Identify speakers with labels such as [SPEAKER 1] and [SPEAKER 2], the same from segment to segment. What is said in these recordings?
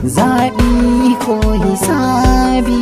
[SPEAKER 1] zaɓi ko hisabi,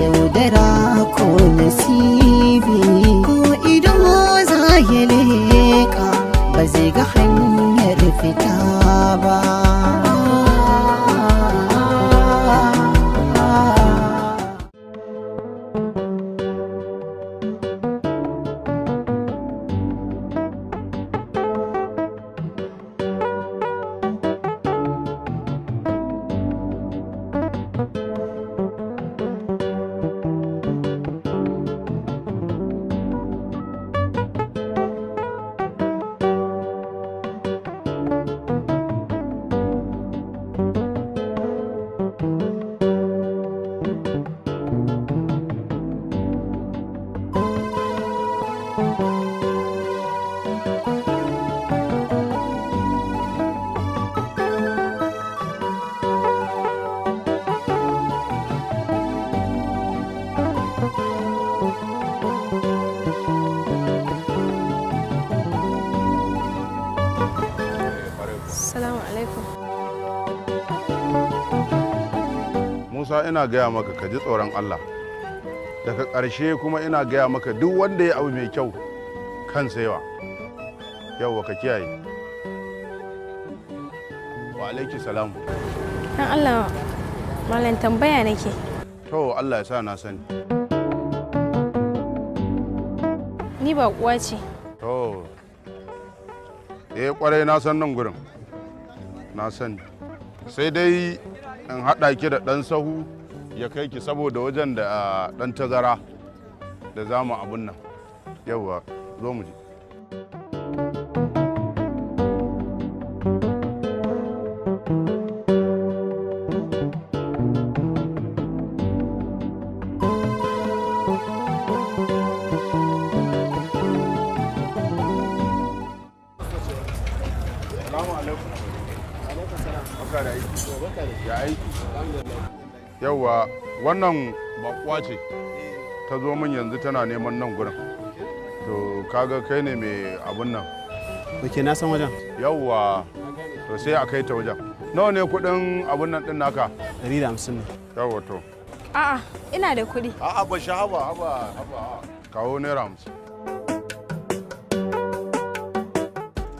[SPEAKER 1] yaudara ko nasibi, ko ido za ya leƙa ba zai ga hanyar fita ba.
[SPEAKER 2] Assalamu alaikum.
[SPEAKER 3] Musa, ina gaya maka ka ji tsoron Allah. Daga ƙarshe kuma ina gaya maka duk wanda ya abu mai kyau kansa yawa. Yawwa ka kiyaye. Wa alaiki salamu.
[SPEAKER 2] Dan Allah, malam tambaya nake.
[SPEAKER 3] To Allah ya sa na sani.
[SPEAKER 2] Ni ba uwa ce.
[SPEAKER 3] To. Kwarai na san nan gurin. Na sani. Sai dai in haɗa ki da ɗan sahu ya kai ki saboda wajen da ɗan tazara da zamu abun nan. Yawwa, zo mu je. Yawwa, wannan bakuwa ce ta zo min yanzu tana neman nan gurin. To kaga kai ne mai abun nan.
[SPEAKER 4] Oke, na san wajen.
[SPEAKER 3] Yawwa, to sai a kai ta wajen. Nawa ne kuɗin abun nan ɗin naka?
[SPEAKER 4] 150 ne.
[SPEAKER 3] Yawwa to.
[SPEAKER 2] A'a, ina da kuɗi.
[SPEAKER 3] A'a ba shi haba. Kawo naira 50.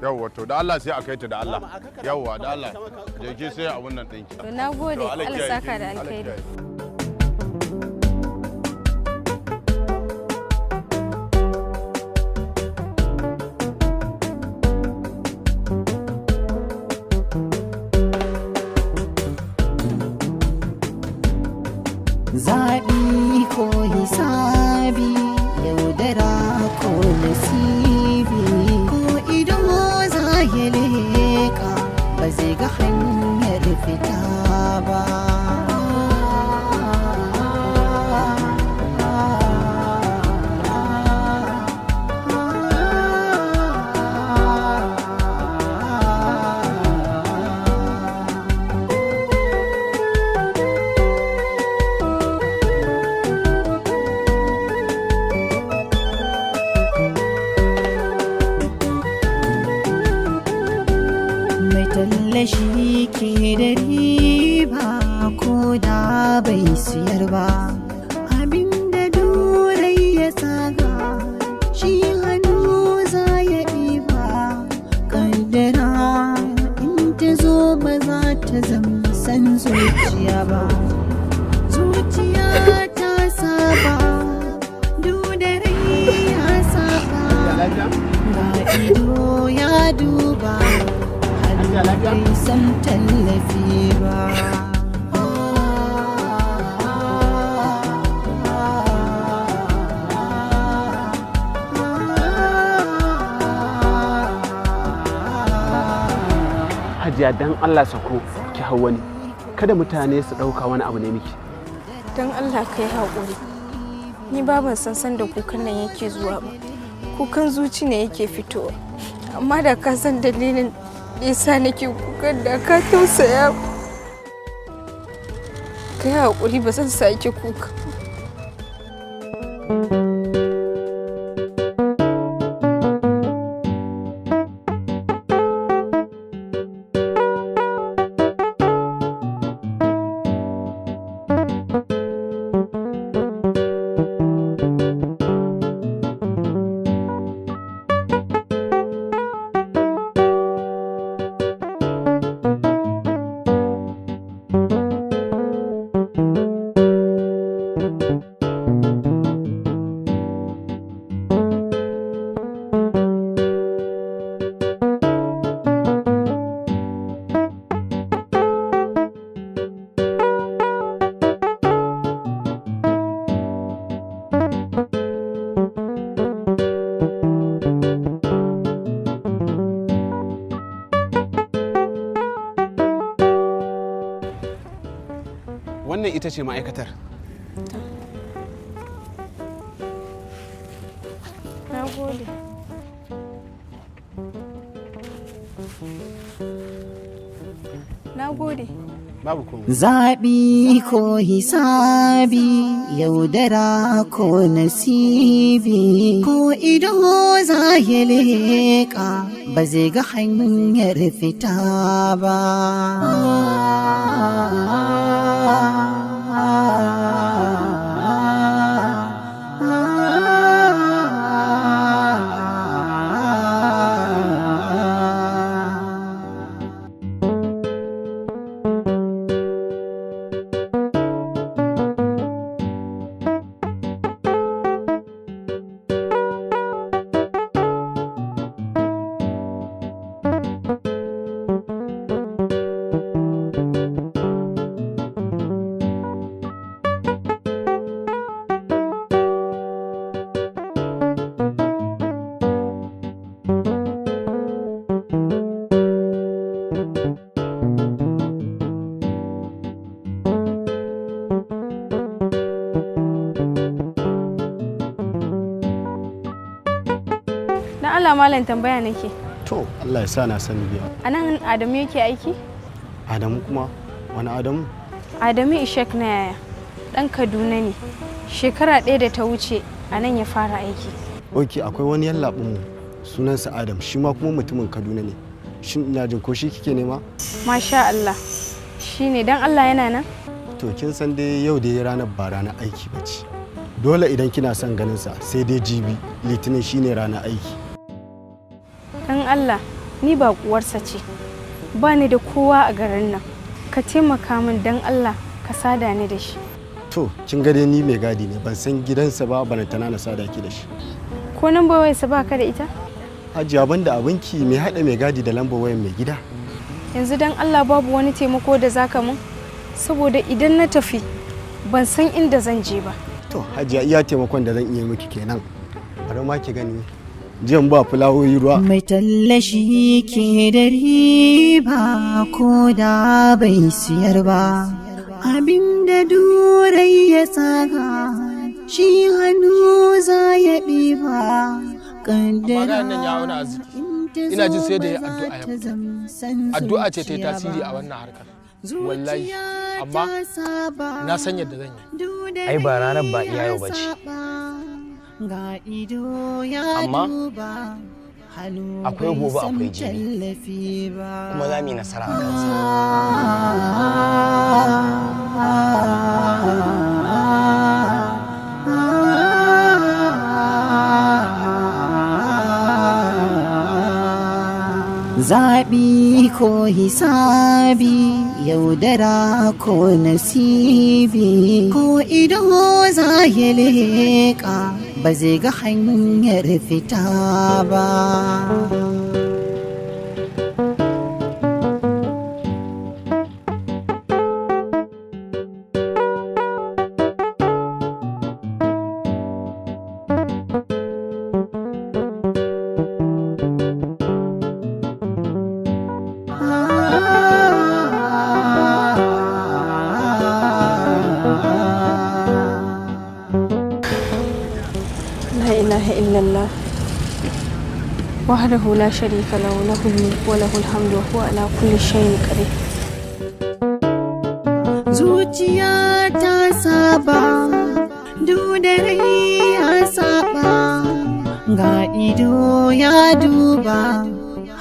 [SPEAKER 3] Yawwa to da Allah sai a kai ta da Allah. Yawwa da Allah. Je ki sai abun nan ɗinki.
[SPEAKER 2] To na gode, Allah saka da alkhairi.
[SPEAKER 1] Zaɓi ko hisabi, yaudara ko nasibi, ko ido za ya leƙa ba zai ga hanyar fita ba. Shi ke da riba ko da bai siyar ba, abinda durai ya tsaga shi hannu za ya ɗiba. Kaddara in ta zo ba za ta zama san zuciya ba, zuciya ta saba, dudarai ya saba, ga ido ya duba bai san tallafi ba.
[SPEAKER 4] Hajiya dan Allah sako ki hau wani, kada mutane su ɗauka wani abu ne miki.
[SPEAKER 2] Dan Allah kai haƙuri. Ni ba ban san da kukan nan yake zuwa ba. Kukan zuci ne yake fitowa. Amma da ka san dalilin yasa nake kukan da ka tausaya. Kai haƙuri, ba zan sake kuka.
[SPEAKER 4] wannan ita ce ma'aikatar.
[SPEAKER 2] Na gode. Na gode.
[SPEAKER 4] Babu komai.
[SPEAKER 1] Zaɓi ko hisabi, yaudara ko nasibi, ko ido za ya leƙa ba zai ga hanyar fita ba.
[SPEAKER 2] Malam tambaya nake.
[SPEAKER 5] To, Allah ya sa na sani biya.
[SPEAKER 2] Anan Adamu yake aiki?
[SPEAKER 5] Adamu kuma? Wani Adamu?
[SPEAKER 2] Adamu Ishak na yaya. Dan Kaduna ne. Shekara ɗaya da ta wuce a nan ya fara aiki.
[SPEAKER 5] Ok, akwai wani yallaɓin mu sunansa Adam, shi ma kuma mutumin Kaduna ne. Shin ina jin ko shi kike nema?
[SPEAKER 2] Masha Allah. Shi ne dan Allah yana nan?
[SPEAKER 5] To, kin san dai yau dai ranar ba ranar aiki ba ce. Dole idan kina son ganin sa sai dai jibi, Litinin shine ranar aiki.
[SPEAKER 2] Dan Allah, ni ba kuwarsa ce. Ba ni da kowa a garin nan. Ka taimaka min dan Allah ka sada ni da shi.
[SPEAKER 5] To, kin ga dai ni mai gadi ne, ban san gidansa ba, bana tana na sada ki da shi.
[SPEAKER 2] Ko nan bai wayarsa ba ka da ita?
[SPEAKER 5] Hajiya banda abinki mai haɗa mai gadi da lambar wayan mai gida.
[SPEAKER 2] Yanzu dan Allah babu wani taimako da zaka mun? Saboda idan na tafi ban san inda zan je ba.
[SPEAKER 5] To, Hajiya iya taimakon da zan iya miki kenan. Bari ma ki gani. Jiyan ba fulawoyi ruwa.
[SPEAKER 1] Mai tallashi ke da riba ko da bai siyar ba, abinda durai ya tsaga shi hannu za ya ɗiba.
[SPEAKER 6] Kaddara ina jin sai da ya addu'a yau. Addu'a ce ta yi tasiri a wannan harkar. Wallahi, amma na san yadda zan yi.
[SPEAKER 7] Ai ba ranar ba iya yau bace. Amma akwai gobe akwai jibi kuma za mu yi nasara a kansa.
[SPEAKER 1] Zaɓi ko hisabi, yaudara ko nasibi, ko ido za ya leƙa ba zai ga hanyar fita ba.
[SPEAKER 2] وحده لا شريك له له الملك وله الحمد وهو على كل شيء قدير.
[SPEAKER 1] Zuciya ta saba, dudare ya saba, ga ido ya duba,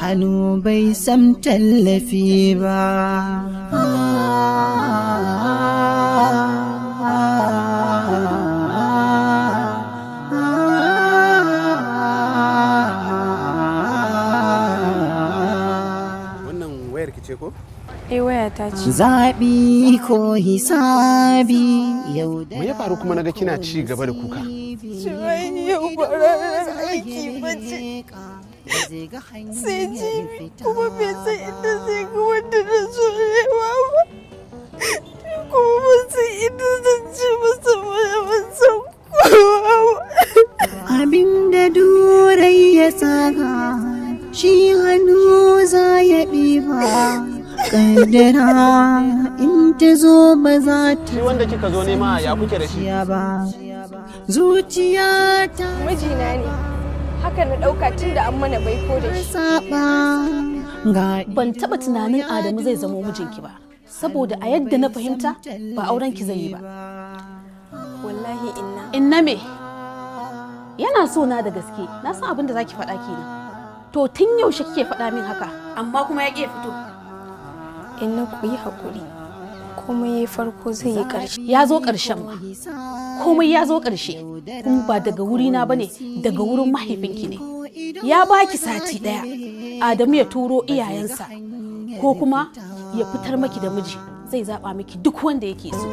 [SPEAKER 1] hannu bai san tallafi ba.
[SPEAKER 2] Waya ta ce.
[SPEAKER 1] Zaɓi ko hisabi, yaudara.
[SPEAKER 4] Me ya faru kuma naga kina ci gaba da kuka?
[SPEAKER 2] Yau ba ranar aiki ba ce. Sai jibi kuma bai san inda zai ga wanda na so rewa ba. Kuma ban san inda zan ci masa wani ban san kowa ba.
[SPEAKER 1] Abinda durai ya saka, shi hannu za ya ɗiba. Kaddara in ta zo ba za ta
[SPEAKER 4] shi wanda kika zo nema ya kuke da shi
[SPEAKER 1] ba. Zuciya ta
[SPEAKER 2] mijina ne, haka na ɗauka tun da an mana baiko da shi.
[SPEAKER 1] saba ga
[SPEAKER 8] Ban taɓa tunanin Adamu zai zamo mijinki ba, saboda a yadda na fahimta ba auren ki zai yi ba.
[SPEAKER 2] Wallahi inna.
[SPEAKER 8] Inna me? Yana so na da gaske, na san abin da zaki faɗa kenan. To tun yaushe kike faɗa min haka, amma kuma ya ƙi fito.
[SPEAKER 2] Inna ku yi haƙuri, komai ya farko zai yi ƙarshe.
[SPEAKER 8] Ya zo ƙarshen ma, komai ya zo ƙarshe, kuma ba daga wurina ba ne, daga wurin mahaifinki ne. Ya baki sati ɗaya, Adamu ya turo iyayensa, ko kuma ya fitar maki da miji, zai zaɓa miki duk wanda yake so.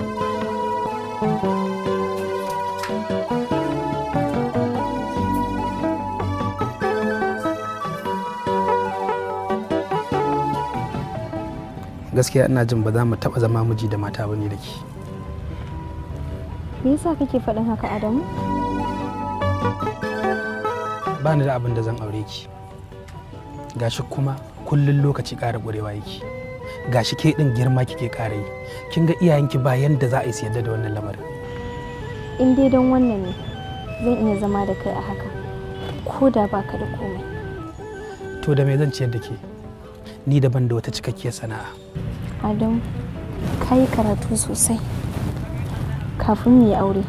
[SPEAKER 6] gaskiya ina jin ba za mu taɓa zama miji da mata bane da ke.
[SPEAKER 2] Me yasa kake faɗin haka Adamu?
[SPEAKER 6] Ba ni da abin da zan aure ki. Gashi kuma kullun lokaci ƙara ƙurewa yake. Gashi ke ɗin girma kike ƙara yi. Kin ga iyayenki ba yanda za a yi su yadda da wannan lamarin.
[SPEAKER 2] In dai don wannan ne zan iya zama da kai a haka, ko da baka da komai.
[SPEAKER 6] To da me zan ciyar da ke? Ni daban da wata cikakkiyar sana'a.
[SPEAKER 2] Adamu, ka yi karatu sosai. Kafin mu yi aure,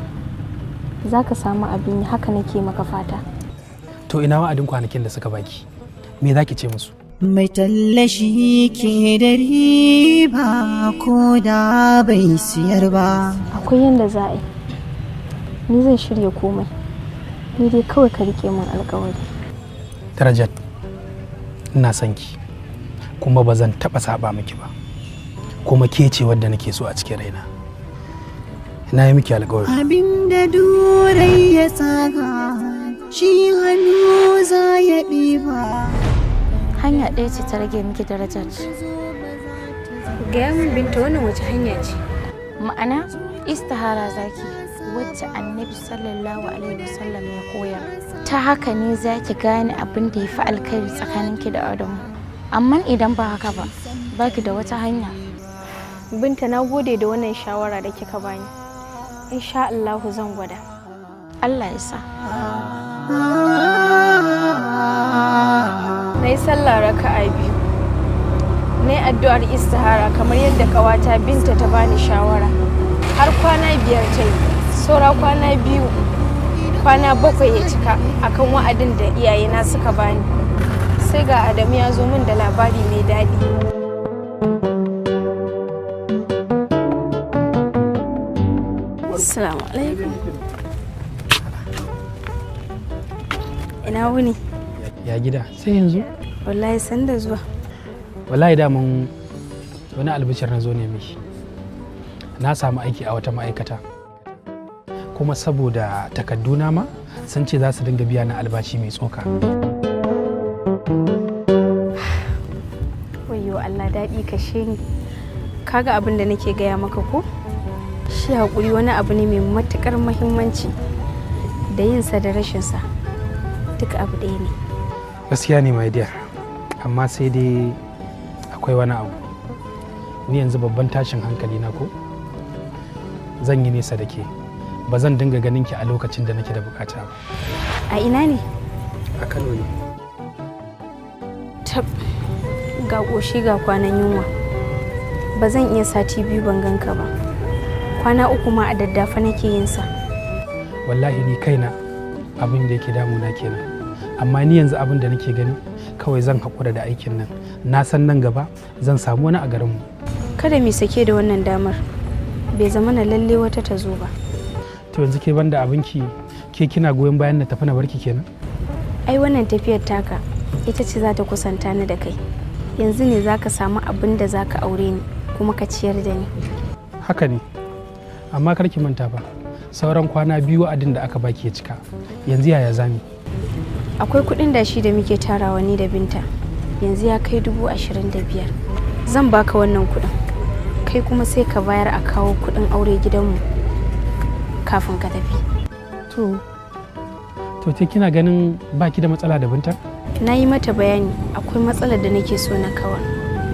[SPEAKER 2] za ka samu abin yi, haka nake maka fata.
[SPEAKER 6] To ina wa'adin kwanakin da suka baki? Me za ki ce musu?
[SPEAKER 1] mai tallashi ke da riba ko da bai siyar ba.
[SPEAKER 2] Akwai yanda za a yi, ni zan shirya komai, ni dai kawai ka rike min alkawari.
[SPEAKER 6] Darajat, ina son ki kuma ba zan taɓa saba miki ba, kuma ke ce wadda nake so a cikin raina. Na yi miki alkawari.
[SPEAKER 1] Abin da durai ya saka shi hannu za ya ɗiba.
[SPEAKER 2] Hanya ɗaya ce ta rage miki darajar. Gaya min Binta, wannan wace hanya ce? Ma'ana istihara zaki, wacce Annabi sallallahu alaihi wasallam ya koya. Ta haka ne zaki gane abin da ya fi alkhairi tsakaninki da Adamu. Amma idan ba haka ba, baki da wata hanya. Binta, na gode da wannan shawara da kika bani. Insha Allahu zan gwada. Allah ya sa. Na yi sallah raka'a biyu. Na yi addu'ar istihara kamar yadda ƙawata Binta ta bani shawara. Har kwana 5 ta yi, saura kwana 2, kwana 7 ya cika akan wa'adin da iyayena suka bani. Sai ga Adamu ya zo min da labari mai daɗi. Assalamu alaikum. Ina wuni?
[SPEAKER 6] Ya gida, sai yanzu?
[SPEAKER 2] Wallahi san da zuwa.
[SPEAKER 6] Wallahi daman wani albishir na zo ne miki. Na samu aiki a wata ma'aikata. Kuma saboda takadduna ma sun ce za su dinga biya na albashi mai tsoka.
[SPEAKER 2] Wayyo Allah, daɗi kashe ni. Kaga abin da nake gaya maka ko? Shi haƙuri wani abu ne mai matuƙar muhimmanci, da yinsa da rashinsa duk abu ɗaya ne.
[SPEAKER 6] Gaskiya ne my dear, amma sai dai akwai wani abu. Ni yanzu babban tashin hankali na ko zan yi nesa da ke, ba zan dinga ganin ki a lokacin da nake da bukata ba.
[SPEAKER 2] A ina ne?
[SPEAKER 6] A Kano ne.
[SPEAKER 2] Tab, ga ƙoshi ga kwanan yunwa, ba zan iya sati 2 ban ganka ba. Kwana 3 ma a daddafa nake yin sa.
[SPEAKER 6] Wallahi ni kaina abin da yake damuna kenan, amma ni yanzu abin da nake gani kawai zan haƙura da aikin nan. Na san nan gaba zan samu wani a garinmu.
[SPEAKER 2] Kada mi sake da wannan damar, bai zama na lalle wata ta zo ba.
[SPEAKER 6] To yanzu ke banda abinki, ke kina goyon bayan na tafi na barki kenan?
[SPEAKER 2] Ai wannan tafiyar taka ita ce za ta kusanta ni da kai. Yanzu ne za ka samu abin da za ka aure ni kuma ka ciyar da ni.
[SPEAKER 6] Haka ne, amma kar ki manta ba, sauran kwana 2 wa'adin da aka baki ya cika. Yanzu yaya zami?
[SPEAKER 2] Akwai kuɗin dashi da muke tarawa ni da Binta, yanzu ya kai 25,000. Zan baka wannan kuɗin, kai kuma sai ka bayar a kawo kuɗin aure gidanmu kafin ka tafi.
[SPEAKER 6] To te kina ganin baki da matsala da Binta?
[SPEAKER 2] Na yi mata bayani akwai matsalar da nake so na kawar,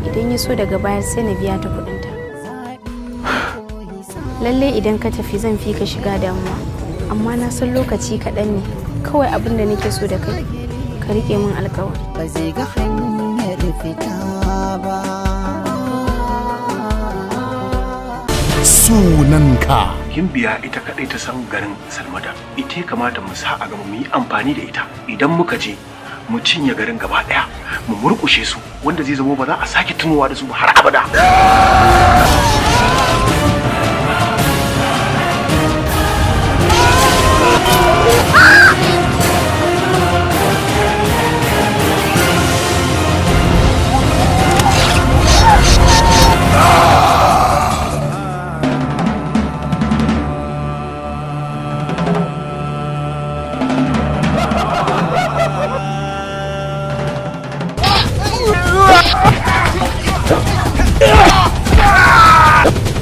[SPEAKER 2] idan ya so daga bayar sai na biya ta kuɗinta. lalle idan ka tafi zan fi ka shiga damuwa, amma na san lokaci kaɗan ne. Kawai abin da nake so da kai ka riƙe min alƙawari.
[SPEAKER 1] Ba zai ga hanyar fita ba.
[SPEAKER 9] Sunanka. Gimbiya ita kadai ta san garin Salmada. Ita ya kamata mu sa a gaba mu yi amfani da ita. Idan muka je mu cinye garin gaba daya, mu murkushe su wanda zai zama ba za a sake tunowa da su har abada.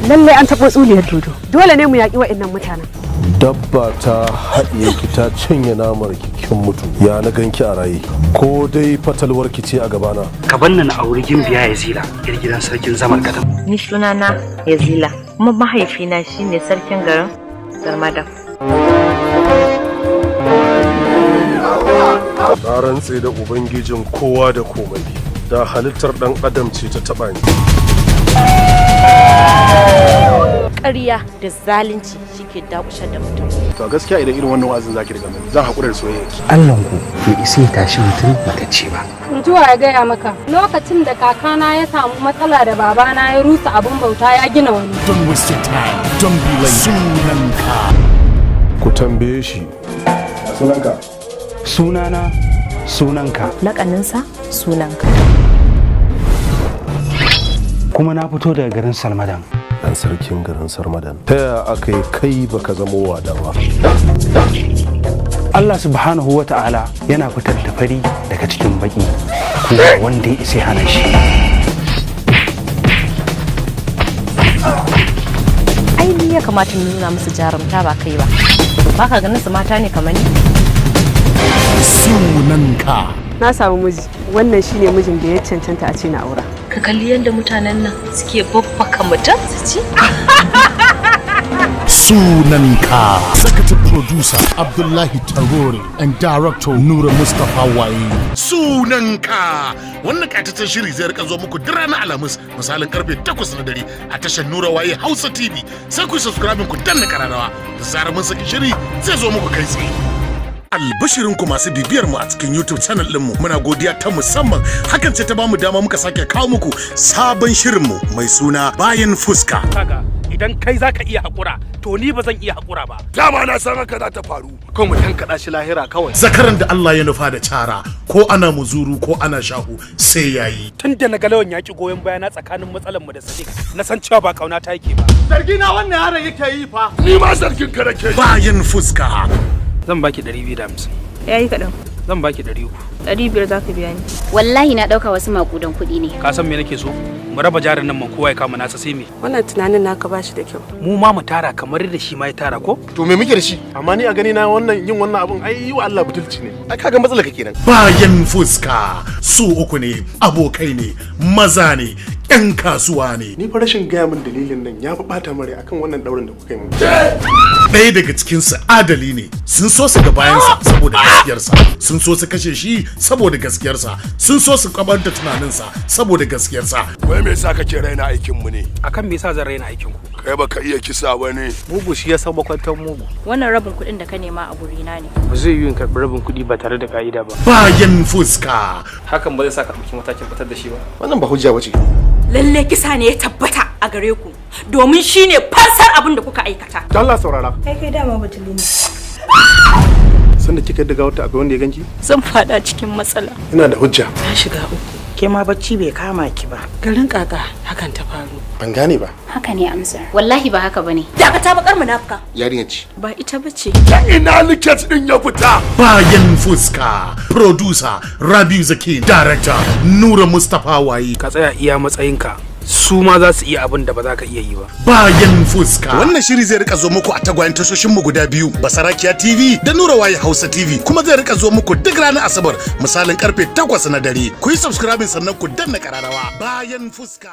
[SPEAKER 10] Lallai an taɓa tsuliyar dodo. Dole ne mu yaƙi wa'annan mutanen.
[SPEAKER 11] Dabba ta haɗiye ki ta cinye namar kin mutu. Ya na ganki a raye. Ko dai fatalwar ki ce a gabana.
[SPEAKER 9] Ka banna na auri Gimbiya Yazila, gidan sarkin Zamar Gadam.
[SPEAKER 12] Ni sunana Yazila, kuma mahaifina shine sarkin garin Zarmada.
[SPEAKER 11] Na rantse da Ubangijin kowa da komai. Da halittar ɗan adam ce ta taɓa ni.
[SPEAKER 8] Ƙarya da zalunci shike dakusar da mutum.
[SPEAKER 9] To gaskiya idan irin wannan wa'azin zaki riga mai zan haƙura da soyayya ki.
[SPEAKER 13] Allahn ku bai isa ya tashi mutum matacce ba.
[SPEAKER 14] Mutuwa ya gaya maka lokacin da kakana ya samu matsala da babana ya rusa abin bauta ya gina wani.
[SPEAKER 9] Don't waste your time. Don't be late. Sunanka.
[SPEAKER 11] Ku tambaye shi.
[SPEAKER 9] Sunanka.
[SPEAKER 13] Sunana sunanka.
[SPEAKER 12] Lakaninsa sunanka.
[SPEAKER 13] Kuma na fito daga garin Salmadan.
[SPEAKER 11] Dan sarkin garin Sarmadan. Ta yaya aka yi kai baka zama wada ba?
[SPEAKER 13] Allah subhanahu wa ta'ala yana fitar da fari daga cikin baki. Kuma wanda ya isa hana shi.
[SPEAKER 12] Ai ni ya kamata mu nuna musu jarumta ba kai ba. Baka ganin su mata ne kamar ni?
[SPEAKER 9] Sunanka.
[SPEAKER 10] Na samu miji. Wannan shine mijin da ya cancanta a ce na aura.
[SPEAKER 12] Ka kalli yadda mutanen nan suke babbaka mutum su ci.
[SPEAKER 9] Sunanka. Executive producer Abdullahi Tarore and director Nura Mustapha Waye. Sunanka. Wannan katatan shiri zai rika zo muku duk ranar Alhamis misalin karfe 8 na dare a tashar Nura Waye Hausa TV. Sai ku subscribe ku danna kararrawa. Da zarar mun saki shiri zai zo muku kai tsaye. Albashirinku masu bibiyar mu a cikin YouTube channel ɗinmu muna godiya ta musamman hakan ce ta bamu dama muka sake kawo muku sabon shirinmu mai suna Bayan Fuska.
[SPEAKER 6] Kaga idan kai zaka iya hakura to ni ba zan iya hakura ba.
[SPEAKER 9] Dama na san haka za ta faru.
[SPEAKER 6] Ko mu tankaɗa shi lahira kawai.
[SPEAKER 9] Zakaran da Allah ya nufa da cara ko ana muzuru ko ana shahu sai yayi.
[SPEAKER 6] Tun da na ga lawan yaki goyon bayana tsakanin matsalar mu da Sadiq na san cewa ba kauna ta yake ba.
[SPEAKER 9] Zargi na wannan yaron yake yi fa. Ni ma zargin ka nake. Bayan Fuska.
[SPEAKER 6] Zan baki 250.
[SPEAKER 12] Yayi kaɗan.
[SPEAKER 6] Zan baki 300.
[SPEAKER 12] 500 za ka biya ni.
[SPEAKER 15] Wallahi na ɗauka wasu makudan kuɗi ne.
[SPEAKER 6] Ka san me nake so? Mu raba jarin nan man kowa ya kama nasa sai me.
[SPEAKER 10] Wannan tunanin naka bashi da kyau.
[SPEAKER 6] Mu ma mu tara kamar da shi ma ya tara ko?
[SPEAKER 9] To me muke da shi? Amma ni a gani na yin wannan abun ai yi wa Allah butulci ne. Ai kaga matsalar ka kenan. Bayan Fuska su uku ne, abokai ne, maza ne, 'yan kasuwa ne. Ni fa rashin gaya min dalilin nan ya fi bata mare akan wannan daurin da kuka yi min. Ɗaya daga cikinsu adali ne, sun so su ga bayansa saboda gaskiyarsa, sun so su kashe shi saboda gaskiyarsa, sun so su kabar da tunaninsa saboda gaskiyarsa. Wai me yasa kake raina aikinmu ne?
[SPEAKER 6] Akan me yasa zan raina aikin ku?
[SPEAKER 9] Kai baka iya kisa ba ne.
[SPEAKER 6] Mugu shi ya san makwantar mugu.
[SPEAKER 12] Wannan rabin kuɗin da ka nema a gurina ne.
[SPEAKER 6] Ba zai yi in karɓi rabin kuɗi ba tare da ka'ida ba.
[SPEAKER 9] Bayan Fuska.
[SPEAKER 6] Hakan ba zai sa ka ɗauki matakin fitar da shi ba.
[SPEAKER 9] Wannan ba hujja bace.
[SPEAKER 8] Lalle kisa ne ya tabbata a gare ku domin shine fansar abin da kuka aikata.
[SPEAKER 9] Allah saurara.
[SPEAKER 12] Kai dama batuli ne.
[SPEAKER 9] Sanda kika daga wata akwai wanda ya ganki?
[SPEAKER 12] Zan fada cikin matsala.
[SPEAKER 9] Ina da hujja.
[SPEAKER 16] Na shiga uku. Ke ma bacci bai kama ki ba.
[SPEAKER 10] Garin kaka hakan ta faru.
[SPEAKER 9] Ban gane ba.
[SPEAKER 15] Haka ne amsar. Wallahi ba haka bane.
[SPEAKER 8] Daga ta bakar munafuka.
[SPEAKER 9] Yarinya ce.
[SPEAKER 12] Ba ita bace.
[SPEAKER 9] Ta ina liket din ya fita? Bayan Fuska. Producer Rabiu Zaki. Director Nura Mustapha Waye.
[SPEAKER 6] Ka tsaya iya matsayinka. Su ma za su iya abin da ba za ka iya yi ba.
[SPEAKER 9] Bayan Fuska. Wannan shiri zai rika zo muku a tagwayen tashoshin mu guda biyu, Basarakiya TV da Nura Waye Hausa TV. Kuma zai rika zo muku duk ranar Asabar misalin karfe 8 na dare. Ku yi subscribing sannan ku danna kararrawa. Bayan Fuska.